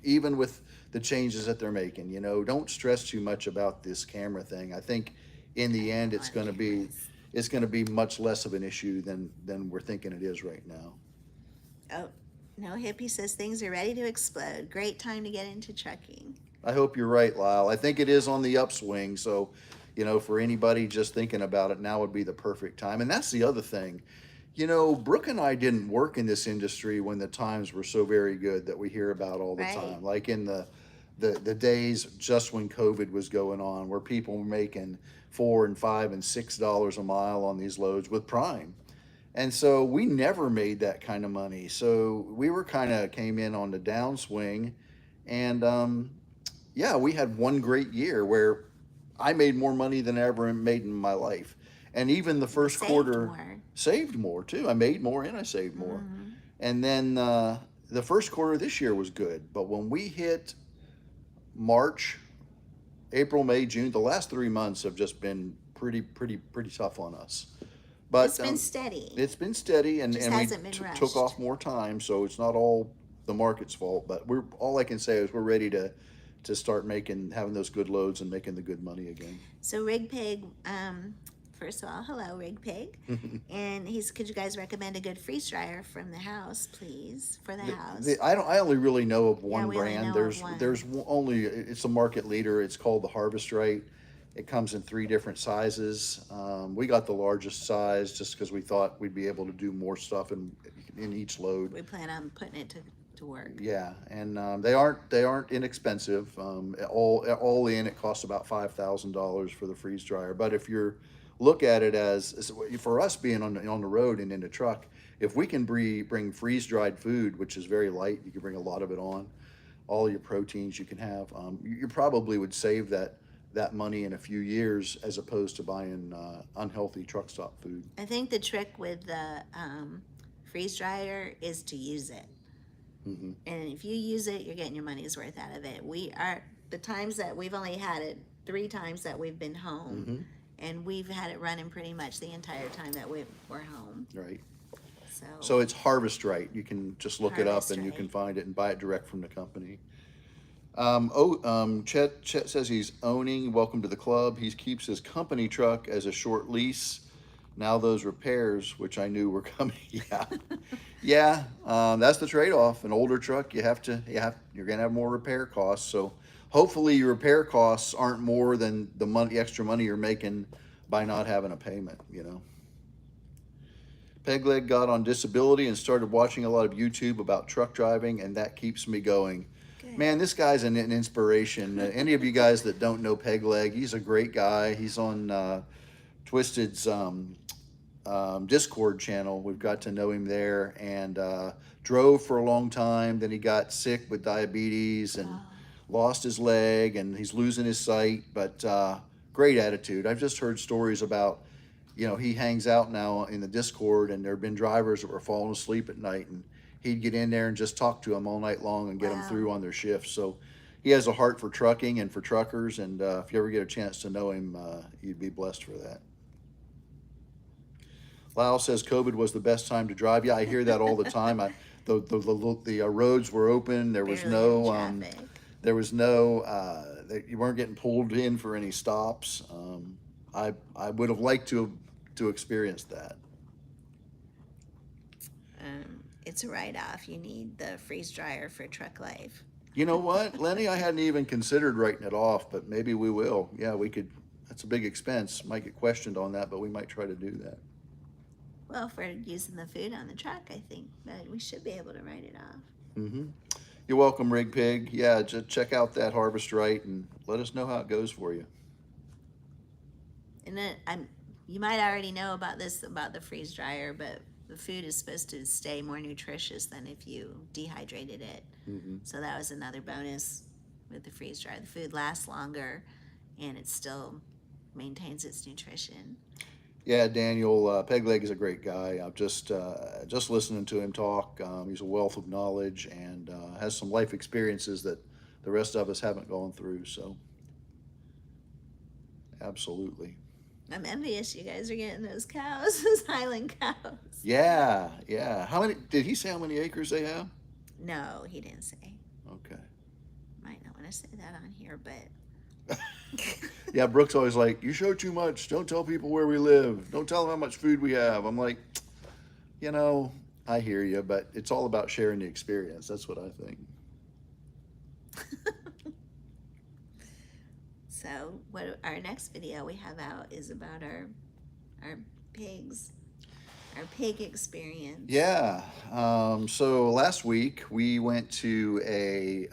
even with the changes that they're making, don't stress too much about this camera thing. I think in the end it's going to be much less of an issue than we're thinking it is right now. Oh, no, Hippie says things are ready to explode. Great time to get into trucking. I hope you're right, Lyle. I think it is on the upswing. So, for anybody just thinking about it, now would be the perfect time. And that's the other thing. Brooke and I didn't work in this industry when the times were so very good that we hear about all the time. Like in the days just when COVID was going on, where people were making $4 and $5 and $6 a mile on these loads with Prime. And so we never made that kind of money. So we came in on the downswing. And yeah, we had one great year where I made more money than I ever made in my life. And even the first quarter saved more too. I made more and I saved more. Mm-hmm. And then the first quarter of this year was good. But when we hit March, April, May, June, the last 3 months have just been pretty tough on us. But it's been steady. It's been steady, and we took off more time, so it's not all the market's fault. But all I can say is we're ready to start having those good loads and making the good money again. So Rig Pig, first of all, hello Rig Pig, and could you guys recommend a good freeze dryer from the house, please, for the house? I only really know of one brand. There's only it's a market leader. It's called the Harvest Right. It comes in 3 different sizes. We got the largest size just because we thought we'd be able to do more stuff in each load. We plan on putting it to work. Yeah, and they aren't inexpensive. All in, it costs about $5,000 for the freeze dryer. But if you look at it as for us being on the road and in the truck, if we can bring freeze dried food, which is very light, you can bring a lot of it on, all your proteins you can have. You probably would save that money in a few years as opposed to buying unhealthy truck stop food. I think the trick with the freeze dryer is to use it. Mm-hmm. And if you use it, you're getting your money's worth out of it. The times that we've only had it 3 times that we've been home, mm-hmm. and we've had it running pretty much the entire time that we're home. Right. So it's Right. You can just look it up and you can find it and buy it direct from the company. Chet says he's owning. Welcome to the club. He keeps his company truck as a short lease. Now those repairs, which I knew were coming, yeah, that's the trade-off. An older truck, you're gonna have more repair costs. So hopefully your repair costs aren't more than the extra money you're making by not having a payment. Pegleg got on disability and started watching a lot of YouTube about truck driving, and that keeps me going. Man, this guy's an inspiration. Any of you guys that don't know Pegleg, he's a great guy. He's on Twisted's Discord channel. We've got to know him there, and drove for a long time. Then he got sick with diabetes and lost his leg, and he's losing his sight, but great attitude. I've just heard stories about, he hangs out now in the Discord, and there have been drivers that were falling asleep at night, and he'd get in there and just talk to them all night long and get them through on their shifts. So he has a heart for trucking and for truckers, and if you ever get a chance to know him, you'd be blessed for that. Lyle says COVID was the best time to drive. Yeah, I hear that all the time. The roads were open. There was you weren't getting pulled in for any stops. I would have liked to experience that. It's a write-off. You need the freeze dryer for truck life. You know what, Lenny? I hadn't even considered writing it off, but maybe we will. Yeah, we could. That's a big expense. Might get questioned on that, but we might try to do that. Well, if we're using the food on the truck, I think that we should be able to write it off. Mm-hmm. You're welcome, Rig Pig. Yeah, just check out that Harvest Right and let us know how it goes for you. And then you might already know about this, about the freeze dryer, but the food is supposed to stay more nutritious than if you dehydrated it. So that was another bonus with the freeze dryer. The food lasts longer and it still maintains its nutrition. Yeah, Daniel Pegleg is a great guy. I've just listening to him talk. He's a wealth of knowledge and has some life experiences that the rest of us haven't gone through. So, absolutely. I'm envious you guys are getting those cows, those Highland cows. Yeah, yeah. How many? Did he say how many acres they have? No, he didn't say. Okay. Might not want to say that on here, but Yeah, Brooke's always like, "You show too much. Don't tell people where we live. Don't tell them how much food we have." I'm like, I hear you, but it's all about sharing the experience. That's what I think. So what our next video we have out is about our pigs, our pig experience. Yeah. So last week we went to they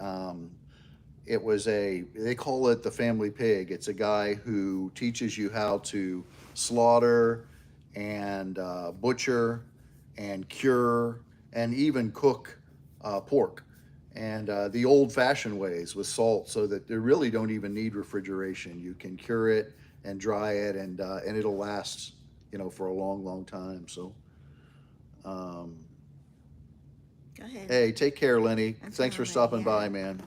call it the family pig. It's a guy who teaches you how to slaughter and butcher and cure and even cook pork. And the old-fashioned ways with salt, so that they really don't even need refrigeration. You can cure it and dry it, and it'll last, for a long, long time. So, Go ahead. hey, take care, Lenny. That's Thanks for all right, stopping yeah. by, man.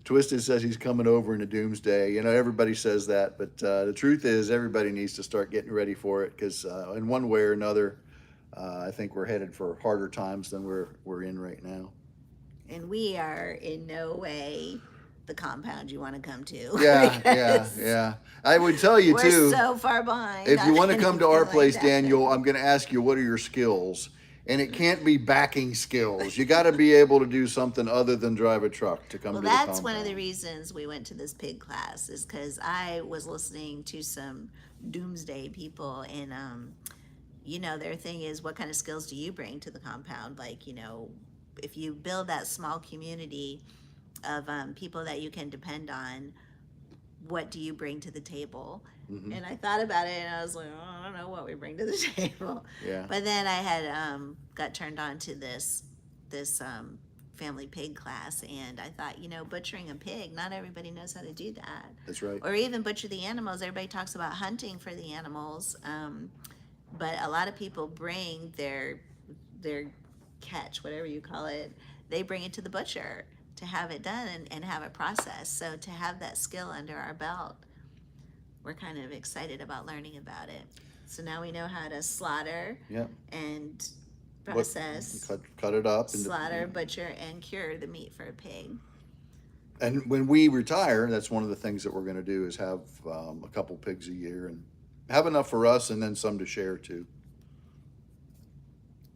Twisted says he's coming over in a doomsday. Everybody says that, but the truth is, everybody needs to start getting ready for it because, in one way or another, I think we're headed for harder times than we're in right now. And we are in no way the compound you want to come to. Yeah. I would tell you We're too. so far behind. If you on want to come to our anything place, like that. Daniel, I'm going to ask you, what are your skills? And it can't be backing skills. You got to be able to do something other than drive a truck to come Well, to the compound. that's one of the reasons we went to this pig class, is because I was listening to some doomsday people, and their thing is, what kind of skills do you bring to the compound? Like, if you build that small community of people that you can depend on, what do you bring to the table? And I thought about it, and I was like, I don't know what we bring to the table. Yeah. But then I had got turned on to this family pig class, and I thought, butchering a pig, not everybody knows how to do that. That's right. Or even butcher the animals. Everybody talks about hunting for the animals, but a lot of people bring their catch, whatever you call it, they bring it to the butcher to have it done and have it processed. So to have that skill under our belt, we're kind of excited about learning about it. So now we know how to slaughter and process, cut it up, slaughter, butcher, and cure the meat for a pig. And when we retire, that's one of the things that we're going to do, is have a couple pigs a year and have enough for us and then some to share too.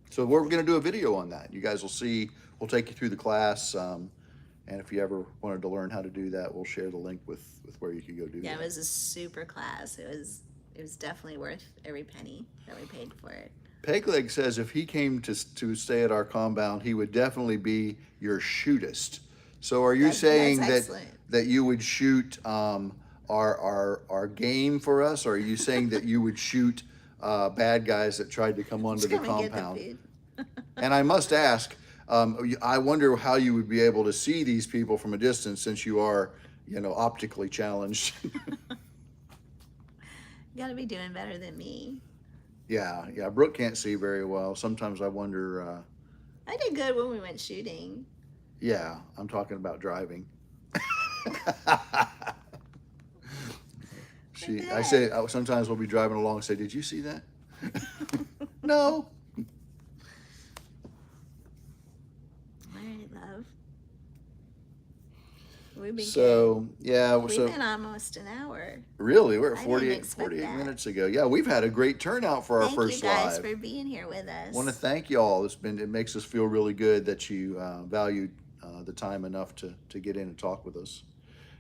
So we're going to do a video on that. You guys will see. We'll take you through the class. And if you ever wanted to learn how to do that, we'll share the link with where you can go do that. Yeah, it was a super class. It was definitely worth every penny that we paid for it. Pegleg says if he came to stay at our compound, he would definitely be your shootist. So are you saying that you would shoot our game for us, or are you saying that you would shoot bad guys that tried to come onto the compound? And I must ask, I wonder how you would be able to see these people from a distance, since you are, optically challenged. You gotta be doing better than me. Yeah. Brooke can't see very well. Sometimes I wonder. I did good when we went shooting. Yeah, I'm talking about driving. I say, sometimes we'll be driving along and say, "Did you see that?" No. We've been we've been almost an hour. Really, we're at 48 minutes ago. Yeah, we've had a great turnout for our first live. Thank you guys for being here with us. I want to thank you all. It makes us feel really good that you valued the time enough to get in and talk with us.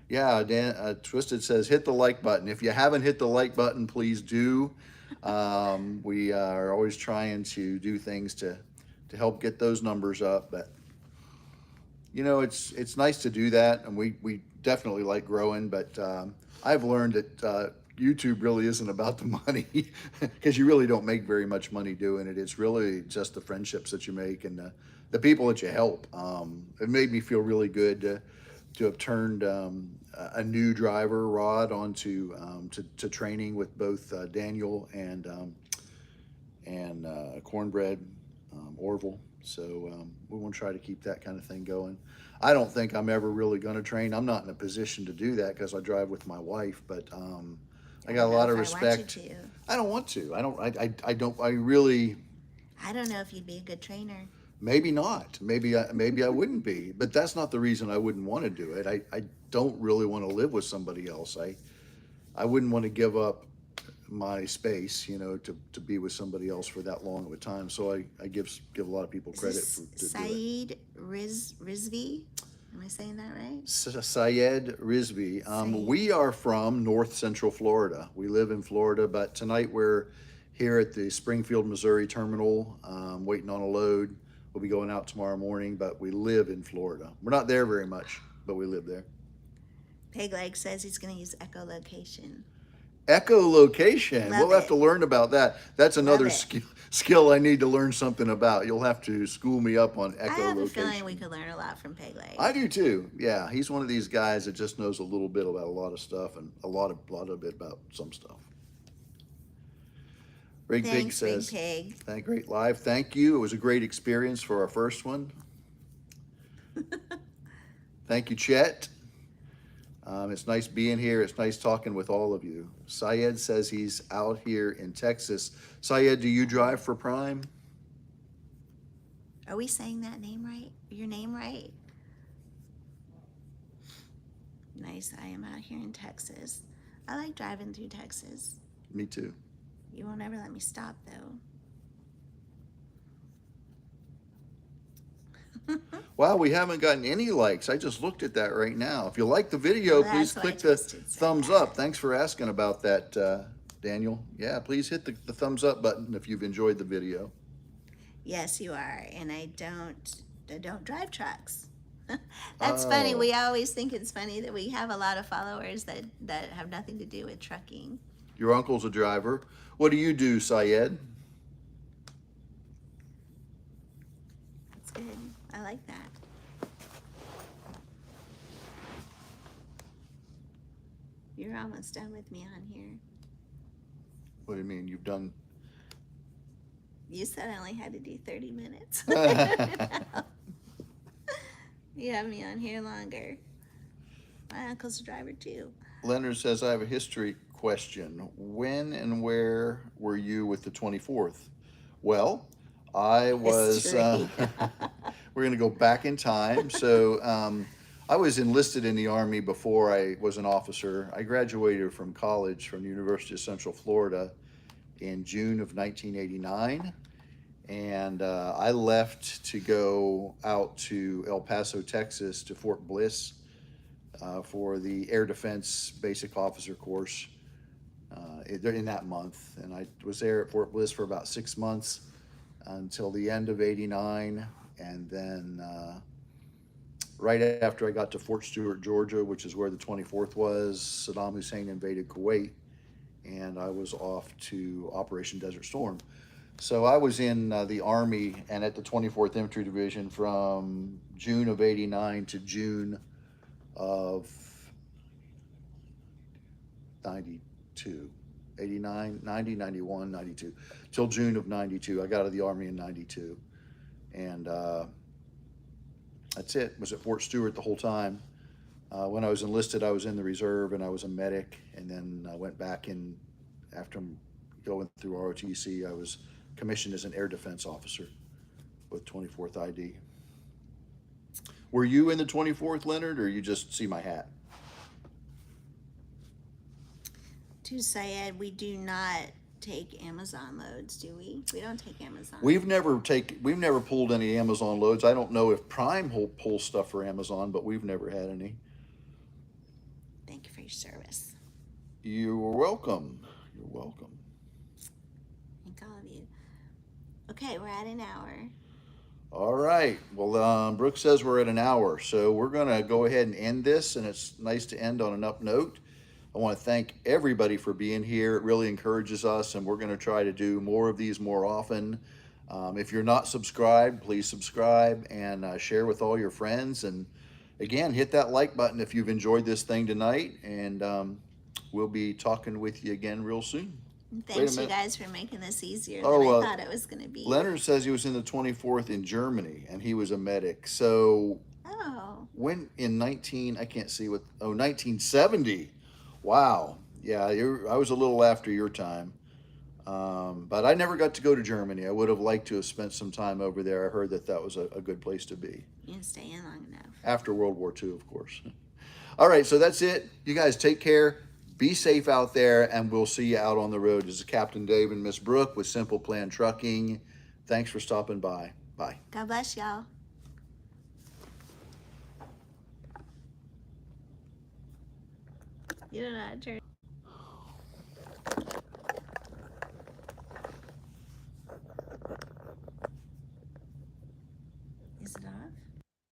Yeah, Dan Twisted says hit the like button. If you haven't hit the like button, please do. We are always trying to do things to help get those numbers up, but you know, it's nice to do that, and we definitely like growing. But I've learned that YouTube really isn't about the money because you really don't make very much money doing it. It's really just the friendships that you make and the people that you help. It made me feel really good to have turned a new driver, Rod, onto to training with both Daniel and Cornbread Orville. So we want to try to keep that kind of thing going. I don't think I'm ever really going to train. I'm not in a position to do that because I drive with my wife, but I got a lot of respect. I don't want to. I don't. I really. I don't know if you'd be a good trainer. Maybe not. Maybe I wouldn't be. But that's not the reason I wouldn't want to do it. I don't really want to live with somebody else. I wouldn't want to give up my space, you know, to be with somebody else for that long of a time. So I give a lot of people credit for to Saeed Rizvi. Am I saying that right? Syed Rizvi. We are from North Central Florida. We live in Florida, but tonight we're here at the Springfield, Missouri terminal, waiting on a load. We'll be going out tomorrow morning, but we live in Florida. We're not there very much, but we live there. Pegleg says he's going to use echolocation. Echolocation. Love We'll have it. to learn about that. That's another skill I need to learn something about. You'll have to school me up on echolocation. I have a feeling we could learn a lot from Pegleg. I do too. Yeah, he's one of these guys that just knows a little bit about a lot of stuff and a lot of bit about some stuff. Great Pig says, Big Pig. Great live. Thank you. It was a great experience for our first one. Thank you, Chet. It's nice being here. It's nice talking with all of you. Syed says he's out here in Texas. Syed, do you drive for Prime? Are we saying that name right? Your name right? Nice. I am out here in Texas. I like driving through Texas. Me too. You won't ever let me stop, though. Wow, we haven't gotten any likes. I just looked at that right now. If you like the video, please click the thumbs up. Thanks for asking about that, Daniel. Yeah, please hit the thumbs up button if you've enjoyed the video. Yes, you are. And I don't drive trucks. That's funny. We always think it's funny that we have a lot of followers that have nothing to do with trucking. Your uncle's a driver. What do you do, Syed? That's good. I like that. You're almost done with me on here. What do you mean? You've done... You said I only had to do 30 minutes. You have me on here longer. My uncle's a driver too. Leonard says, I have a history question. When and where were you with the 24th? Well, I was... we're going to go back in time. So I was enlisted in the Army before I was an officer. I graduated from college from the University of Central Florida in June of 1989. And I left to go out to El Paso, Texas, to Fort Bliss for the Air Defense Basic Officer course in that month. And I was there at Fort Bliss for about 6 months until the end of '89. And then right after I got to Fort Stewart, Georgia, which is where the 24th was, Saddam Hussein invaded Kuwait, and I was off to Operation Desert Storm. So I was in the Army and at the 24th Infantry Division from June of '89 to June of 92, 89, 90, 91, 92, till June of 92. I got out of the Army in 92. And that's it. Was at Fort Stewart the whole time. When I was enlisted, I was in the reserve and I was a medic. And then I went back in after going through ROTC. I was commissioned as an air defense officer with 24th ID. Were you in the 24th, Leonard, or you just see my hat? To Syed, we do not take Amazon loads, do we? We don't take Amazon. We've never pulled any Amazon loads. I don't know if Prime pulls stuff for Amazon, but we've never had any. Thank you for your service. You're welcome. You're welcome. Thank all of you. Okay, we're at an hour. All right. Well, Brooke says we're at an hour, so we're going to go ahead and end this, and it's nice to end on an up note. I want to thank everybody for being here. It really encourages us, and we're going to try to do more of these more often. If you're not subscribed, please subscribe and share with all your friends. And again, hit that like button if you've enjoyed this thing tonight, and we'll be talking with you again real soon. Thanks you guys for making this easier than Oh, I thought it was going to be. Leonard says he was in the 24th in Germany, and he was a medic. So when in 1970. Wow. Yeah, I was a little after your time. But I never got to go to Germany. I would have liked to have spent some time over there. I heard that was a good place to be. You didn't stay in long enough. After World War II, of course. All right, so that's it. You guys take care. Be safe out there, and we'll see you out on the road. This is Captain Dave and Ms Brooke with Simple Plan Trucking. Thanks for stopping by. Bye. God bless y'all. You don't know how to turn